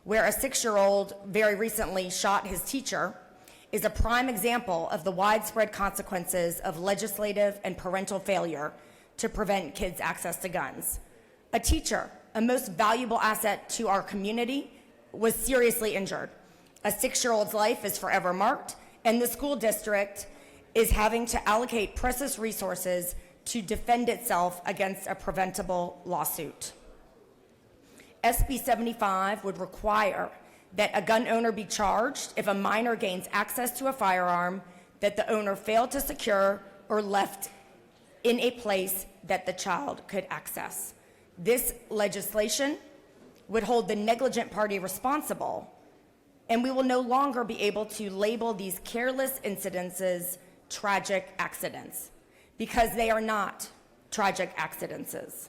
where a 6-year-old very recently shot his teacher, is a prime example of the widespread consequences of legislative and parental failure to prevent kids' access to guns. A teacher, a most valuable asset to our community, was seriously injured. A 6-year-old's life is forever marked, and the school district is having to allocate precious resources to defend itself against a preventable lawsuit. SB 75 would require that a gun owner be charged if a minor gains access to a firearm that the owner failed to secure or left in a place that the child could access. This legislation would hold the negligent party responsible, and we will no longer be able to label these careless incidences tragic accidents, because they are not tragic accidents.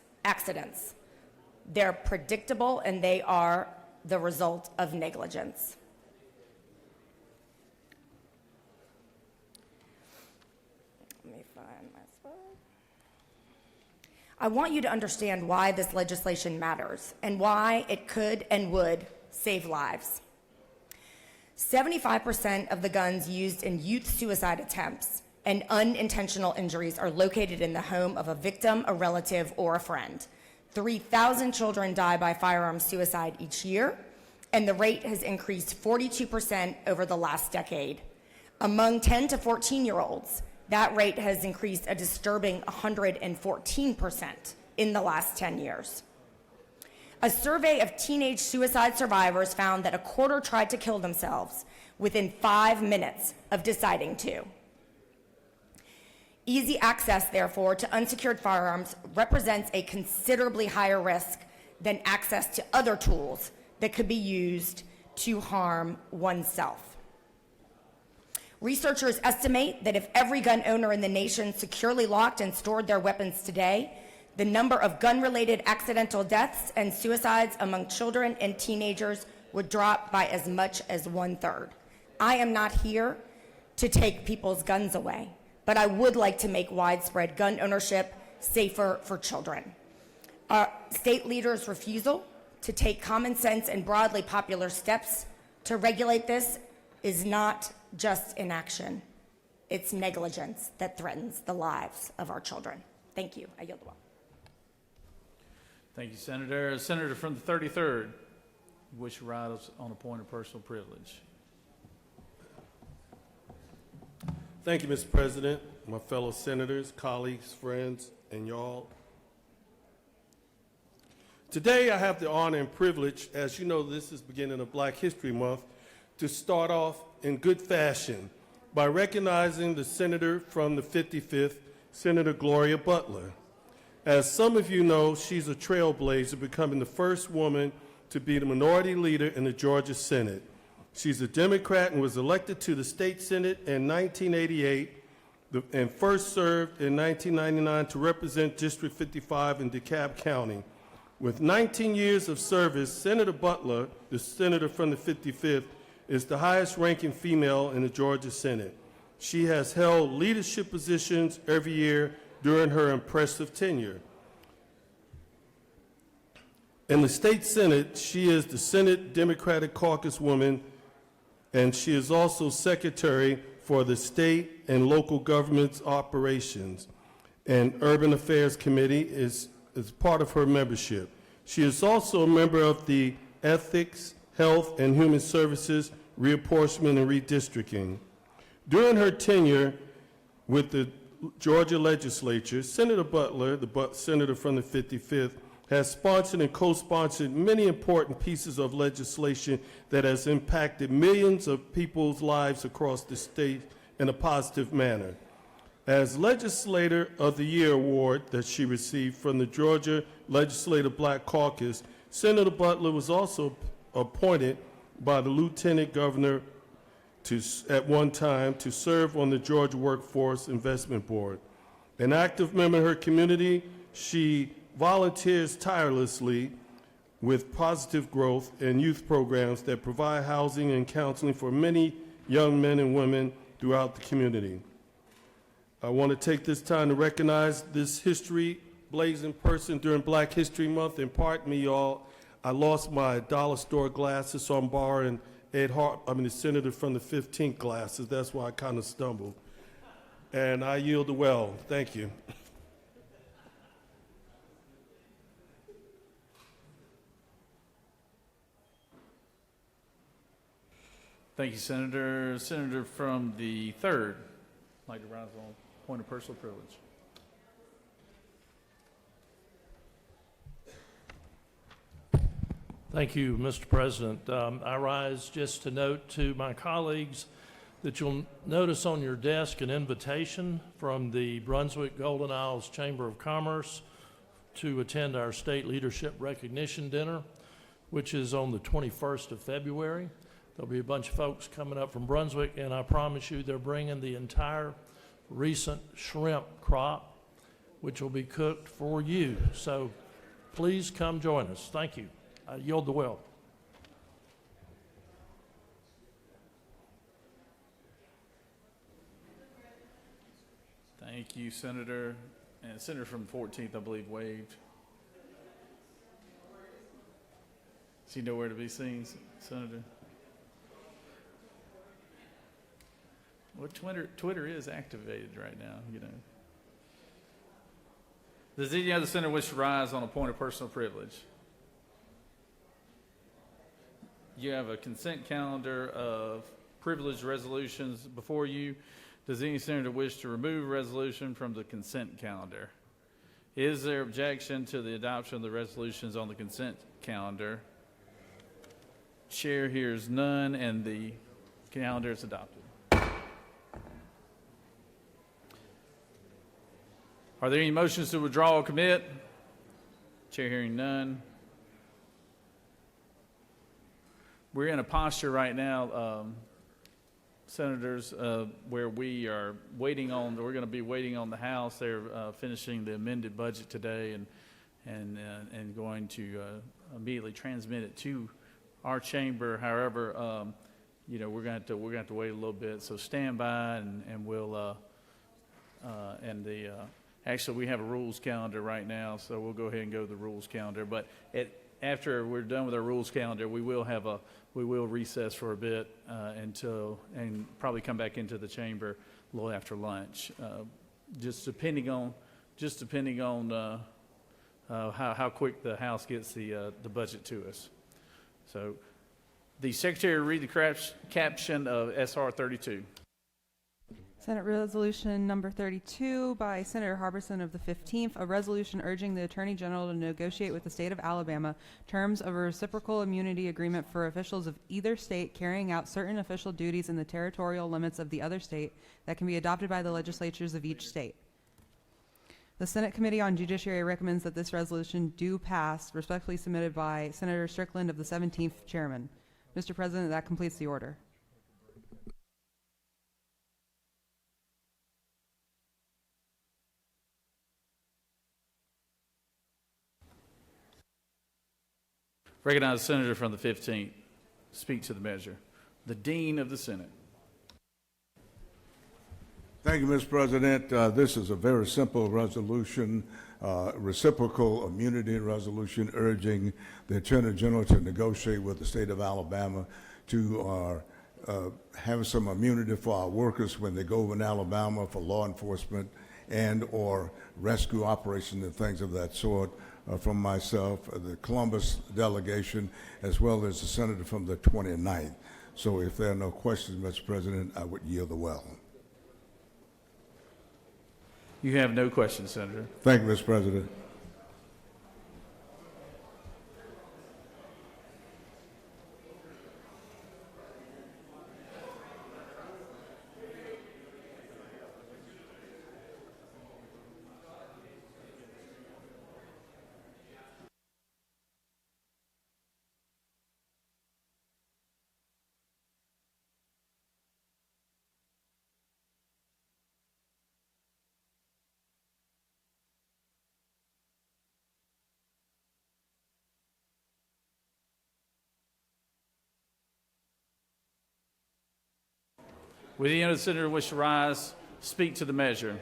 They're predictable, and they are the result of negligence. Let me find my spot. I want you to understand why this legislation matters and why it could and would save lives. 75% of the guns used in youth suicide attempts and unintentional injuries are located in the home of a victim, a relative, or a friend. 3,000 children die by firearm suicide each year, and the rate has increased 42% over the last decade. Among 10 to 14-year-olds, that rate has increased a disturbing 114% in the last 10 years. A survey of teenage suicide survivors found that a quarter tried to kill themselves within 5 minutes of deciding to. Easy access, therefore, to unsecured firearms represents a considerably higher risk than access to other tools that could be used to harm oneself. Researchers estimate that if every gun owner in the nation securely locked and stored their weapons today, the number of gun-related accidental deaths and suicides among children and teenagers would drop by as much as 1/3. I am not here to take people's guns away, but I would like to make widespread gun ownership safer for children. State leaders' refusal to take common sense and broadly popular steps to regulate this is not just inaction. It's negligence that threatens the lives of our children. Thank you. I yield the floor. Thank you, Senator. Senator from the 33rd, wish to rise on a point of personal privilege. Thank you, Mr. President, my fellow senators, colleagues, friends, and y'all. Today, I have the honor and privilege, as you know, this is beginning of Black History Month, to start off in good fashion by recognizing the senator from the 55th, Senator Gloria Butler. As some of you know, she's a trailblazer, becoming the first woman to be the minority leader in the Georgia Senate. She's a Democrat and was elected to the state Senate in 1988 and first served in 1999 to represent District 55 in DeKalb County. With 19 years of service, Senator Butler, the senator from the 55th, is the highest ranking female in the Georgia Senate. She has held leadership positions every year during her impressive tenure. In the state Senate, she is the Senate Democratic Caucus woman, and she is also secretary for the State and Local Governments Operations and Urban Affairs Committee is part of her membership. She is also a member of the Ethics, Health, and Human Services, Reapportionment, and Redistricting. During her tenure with the Georgia legislature, Senator Butler, the senator from the 55th, has sponsored and co-sponsored many important pieces of legislation that has impacted millions of people's lives across the state in a positive manner. As Legislator of the Year award that she received from the Georgia Legislative Black Caucus, Senator Butler was also appointed by the Lieutenant Governor at one time to serve on the Georgia Workforce Investment Board. An active member of her community, she volunteers tirelessly with positive growth and youth programs that provide housing and counseling for many young men and women throughout the community. I want to take this time to recognize this history-blazing person during Black History Month. And pardon me, y'all, I lost my dollar store glasses, so I'm borrowing the senator from the 15th glasses. That's why I kind of stumbled. And I yield the well. Thank you. Thank you, Senator. Senator from the 3rd, I'd like to rise on point of personal privilege. Thank you, Mr. President. I rise just to note to my colleagues that you'll notice on your desk an invitation from the Brunswick Golden Isles Chamber of Commerce to attend our State Leadership Recognition Dinner, which is on the 21st of February. There'll be a bunch of folks coming up from Brunswick, and I promise you they're bringing the entire recent shrimp crop, which will be cooked for you. So please come join us. Thank you. I yield the will. Thank you, Senator. And Senator from the 14th, I believe, waved. Is he nowhere to be seen, Senator? Well, Twitter is activated right now, you know. Does any other senator wish to rise on a point of personal privilege? You have a consent calendar of privileged resolutions before you. Does any senator wish to remove a resolution from the consent calendar? Is there objection to the adoption of the resolutions on the consent calendar? Chair hears none, and the calendar is adopted. Are there any motions to withdraw or commit? Chair hearing none. We're in a posture right now, senators, where we are waiting on. We're going to be waiting on the House. They're finishing the amended budget today, and going to immediately transmit it to our chamber. However, you know, we're going to have to wait a little bit. So stand by, and we'll actually we have a rules calendar right now, so we'll go ahead and go to the rules calendar. But after we're done with our rules calendar, we will recess for a bit and probably come back into the chamber a little after lunch, just depending on how quick the House gets the budget to us. So, the Secretary will read the caption of SR 32. Senate Resolution number 32 by Senator Harbison of the 15th, a resolution urging the Attorney General to negotiate with the state of Alabama terms of a reciprocal immunity agreement for officials of either state carrying out certain official duties in the territorial limits of the other state that can be adopted by the legislatures of each state. The Senate Committee on Judiciary recommends that this resolution do pass, respectfully submitted by Senator Strickland of the 17th Chairman. Mr. President, that completes the order. Recognize the senator from the 15th. Speak to the measure. The Dean of the Senate. Thank you, Mr. President. This is a very simple resolution, reciprocal immunity resolution urging the Attorney General to negotiate with the state of Alabama to have some immunity for our workers when they go over in Alabama for law enforcement and or rescue operations and things of that sort. From myself, the Columbus delegation, as well as the senator from the 29th. So if there are no questions, Mr. President, I would yield the well. You have no questions, Senator. Thank you, Mr. President. Would any other senator wish to rise, speak to the measure?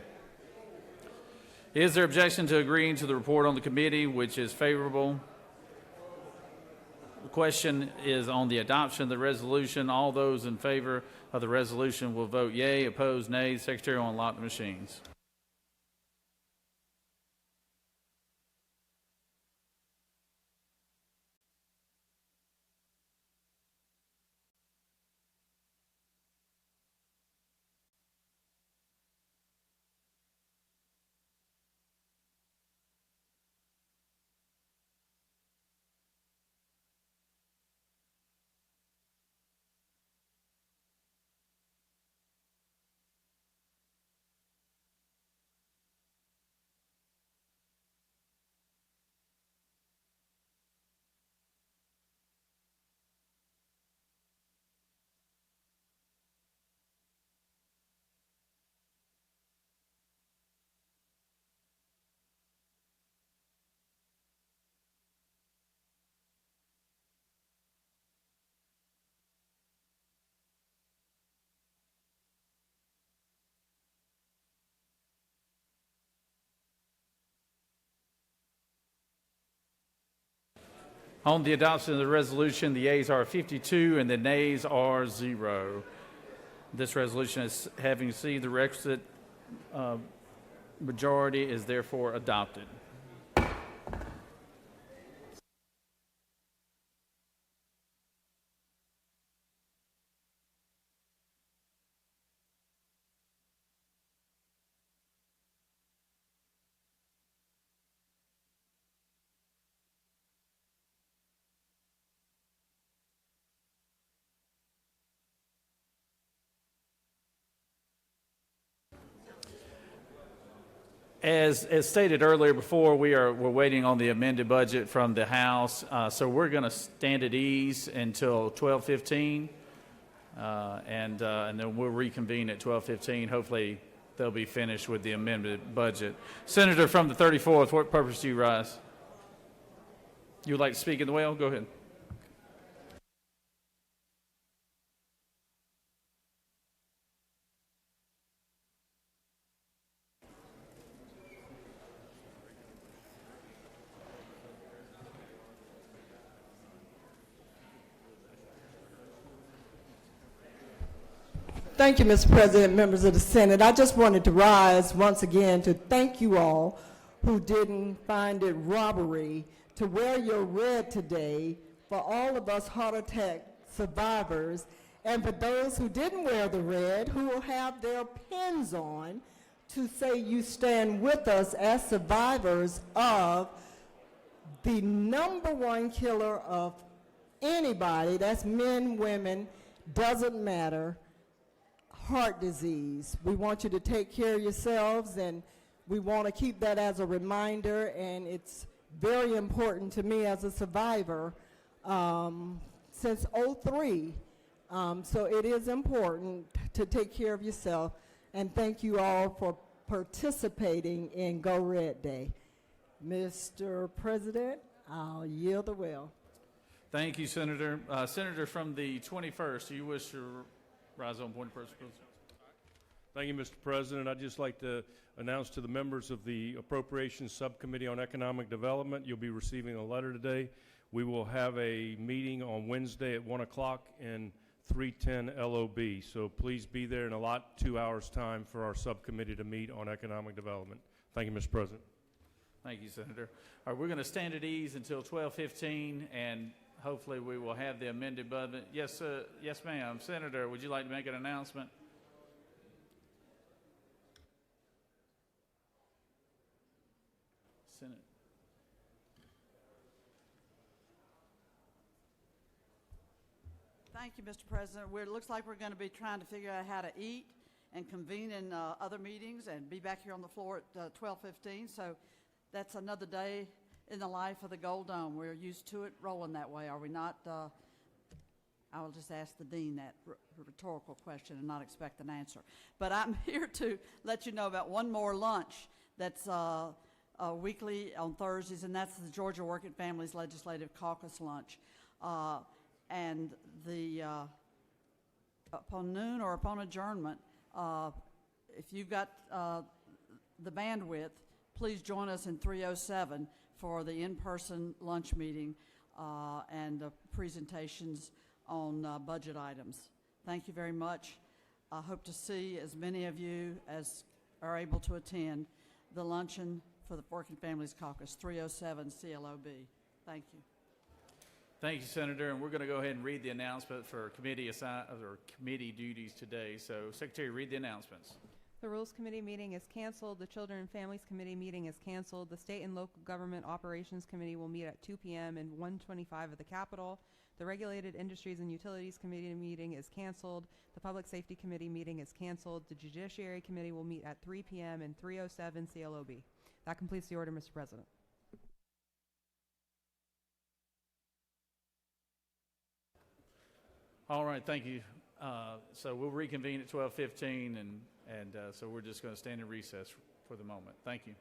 Is there objection to agreeing to the report on the committee, which is favorable? The question is on the adoption of the resolution. All those in favor of the resolution will vote yea. Opposed, nay. The Secretary will unlock the machines. On the adoption of the resolution, the yeas are 52 and the nays are 0. This resolution, is having received the requisite majority, is therefore adopted. As stated earlier before, we're waiting on the amended budget from the House, so we're going to stand at ease until 12:15, and then we'll reconvene at 12:15. Hopefully, they'll be finished with the amended budget. Senator from the 34th, what purpose do you rise? You would like to speak in the well? Go ahead. Thank you, Mr. President, members of the Senate. I just wanted to rise once again to thank you all who didn't find it robbery to wear your red today, for all of us heart attack survivors, and for those who didn't wear the red, who will have their pins on to say you stand with us as survivors of the #1 killer of anybody, that's men, women, doesn't matter, heart disease. We want you to take care of yourselves, and we want to keep that as a reminder, and it's very important to me as a survivor since '03. So it is important to take care of yourself, and thank you all for participating in Go Red Day. Mr. President, I'll yield the will. Thank you, Senator. Senator from the 21st, do you wish to rise on point of principle? Thank you, Mr. President. I'd just like to announce to the members of the Appropriations Subcommittee on Economic Development, you'll be receiving a letter today. We will have a meeting on Wednesday at 1 o'clock in 310 LOB. So please be there in allot 2 hours' time for our subcommittee to meet on economic development. Thank you, Mr. President. Thank you, Senator. All right, we're going to stand at ease until 12:15, and hopefully we will have the amended budget. Yes, yes, ma'am. Senator, would you like to make an announcement? Senate. Thank you, Mr. President. It looks like we're going to be trying to figure out how to eat and convene in other meetings and be back here on the floor at 12:15. So that's another day in the life of the Gold Dome. We're used to it rolling that way, are we not? I will just ask the dean that rhetorical question and not expect an answer. But I'm here to let you know about one more lunch that's weekly on Thursdays, and that's the Georgia Working Families Legislative Caucus lunch. And upon noon or upon adjournment, if you've got the bandwidth, please join us in 307 for the in-person lunch meeting and presentations on budget items. Thank you very much. I hope to see as many of you as are able to attend the luncheon for the Working Families Caucus, 307 CLOB. Thank you. Thank you, Senator. And we're going to go ahead and read the announcement for committee duties today. So, Secretary, read the announcements. The Rules Committee meeting is canceled. The Children and Families Committee meeting is canceled. The State and Local Government Operations Committee will meet at 2 p.m. in 125 of the Capitol. The Regulated Industries and Utilities Committee meeting is canceled. The Public Safety Committee meeting is canceled. The Judiciary Committee will meet at 3 p.m. in 307 CLOB. That completes the order, Mr. President. All right, thank you. So we'll reconvene at 12:15, and so we're just going to stand in recess for the moment. Thank you.